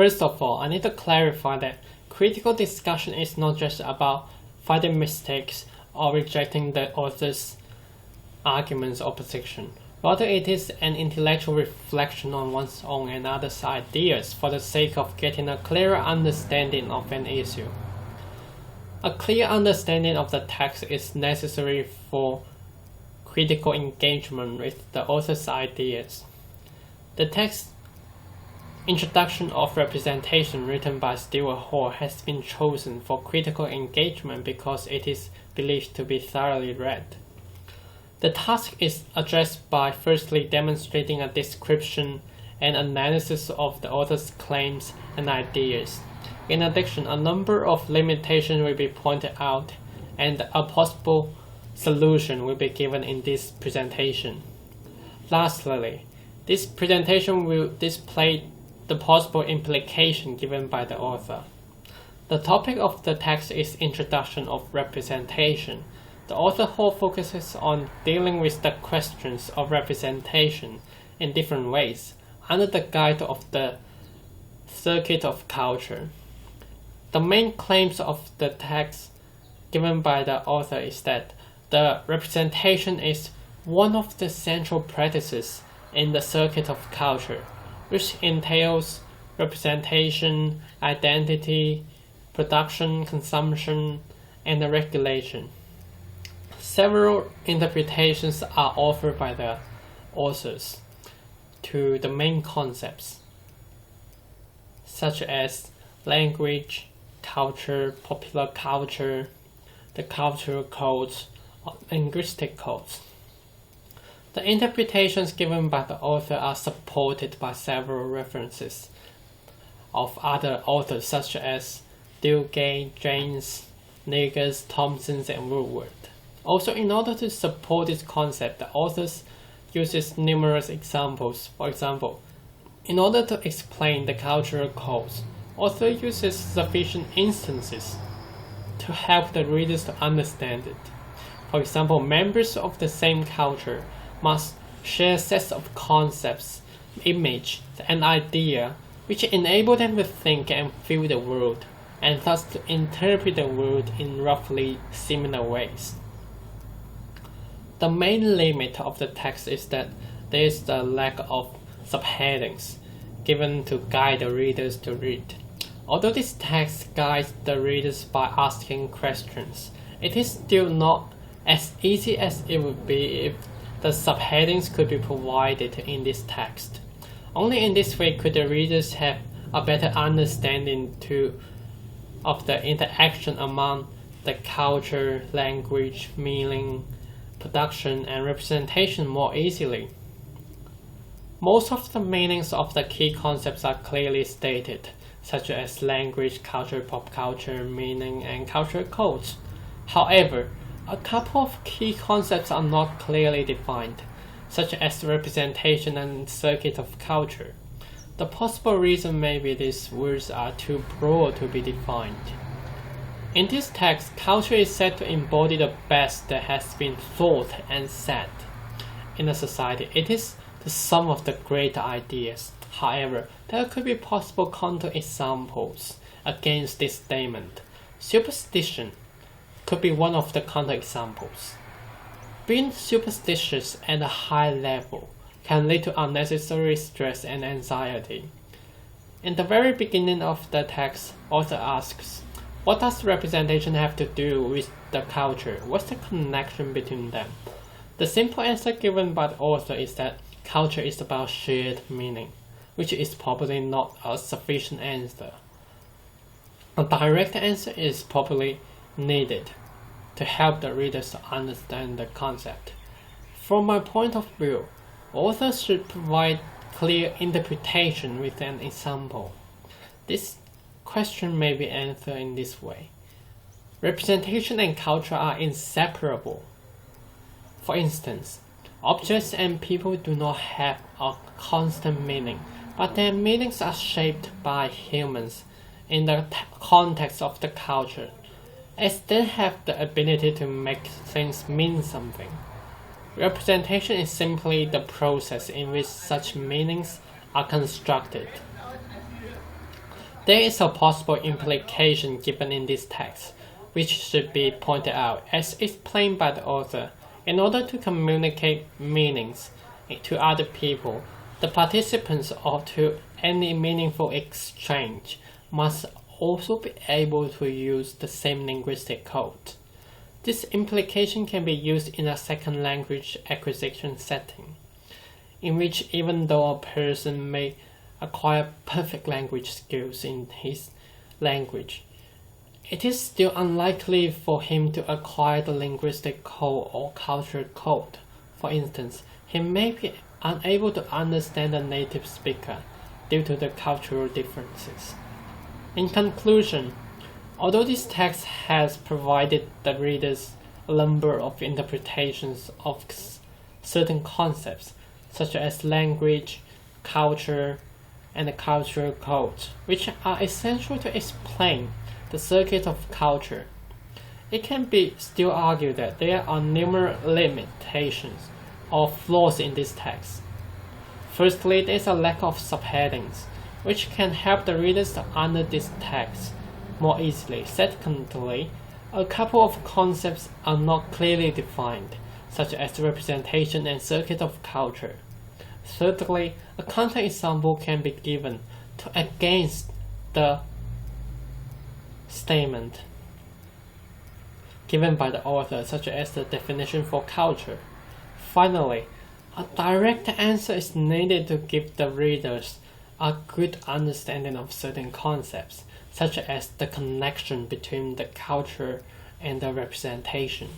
First of all, I need to clarify that critical discussion is not just about finding mistakes or rejecting the author's arguments or position. Rather, it is an intellectual reflection on one's own and others' ideas for the sake of getting a clearer understanding of an issue. A clear understanding of the text is necessary for critical engagement with the author's ideas. The text Introduction of Representation written by Stewart Hall has been chosen for critical engagement because it is believed to be thoroughly read. The task is addressed by firstly demonstrating a description and analysis of the author's claims and ideas. In addition, a number of limitations will be pointed out and a possible solution will be given in this presentation. Lastly, this presentation will display the possible implication given by the author. The topic of the text is Introduction of Representation. The author Hall focuses on dealing with the questions of representation in different ways under the guide of the circuit of culture. The main claims of the text given by the author is that the representation is one of the central practices in the circuit of culture, which entails representation, identity, production, consumption, and regulation. Several interpretations are offered by the authors to the main concepts, such as language, culture, popular culture, the cultural codes, or linguistic codes. The interpretations given by the author are supported by several references of other authors such as Dewgate, James, Negus, Thompson, and Woodward. Also, in order to support this concept, the author uses numerous examples. For example, in order to explain the cultural codes, author uses sufficient instances to help the readers to understand it. For example, members of the same culture must share sets of concepts, image, and idea which enable them to think and feel the world, and thus to interpret the world in roughly similar ways. The main limit of the text is that there is the lack of subheadings given to guide the readers to read. Although this text guides the readers by asking questions, it is still not as easy as it would be if the subheadings could be provided in this text. Only in this way could the readers have a better understanding of the interaction among the culture, language, meaning, production, and representation more easily. Most of the meanings of the key concepts are clearly stated, such as language, culture, pop culture, meaning, and cultural codes. However, a couple of key concepts are not clearly defined, such as representation and circuit of culture. The possible reason may be these words are too broad to be defined. In this text, culture is said to embody the best that has been thought and said in a society. It is the sum of the great ideas. However, there could be possible counterexamples against this statement. Superstition could be one of the counterexamples. Being superstitious at a high level can lead to unnecessary stress and anxiety. In the very beginning of the text, author asks, what does representation have to do with the culture? What's the connection between them? The simple answer given by the author is that culture is about shared meaning, which is probably not a sufficient answer. A direct answer is probably needed to help the readers to understand the concept. From my point of view, authors should provide clear interpretation with an example. This question may be answered in this way. Representation and culture are inseparable. For instance, objects and people do not have a constant meaning, but their meanings are shaped by humans in the context of the culture, as they have the ability to make things mean something. Representation is simply the process in which such meanings are constructed. There is a possible implication given in this text, which should be pointed out as explained by the author. In order to communicate meanings to other people, the participants or to any meaningful exchange must also be able to use the same linguistic code. This implication can be used in a second language acquisition setting, in which even though a person may acquire perfect language skills in his language, it is still unlikely for him to acquire the linguistic code or cultural code. For instance, he may be unable to understand the native speaker due to the cultural differences. In conclusion, although this text has provided the readers a number of interpretations of certain concepts, such as language, culture, and the cultural codes, which are essential to explain the circuit of culture, it can be still argued that there are numerous limitations or flaws in this text. Firstly, there is a lack of subheadings, which can help the readers to understand this text more easily. Secondly, a couple of concepts are not clearly defined, such as representation and circuit of culture. Thirdly, a counter example can be given to against the statement given by the author, such as the definition for culture. Finally, a direct answer is needed to give the readers a good understanding of certain concepts, such as the connection between the culture and the representation.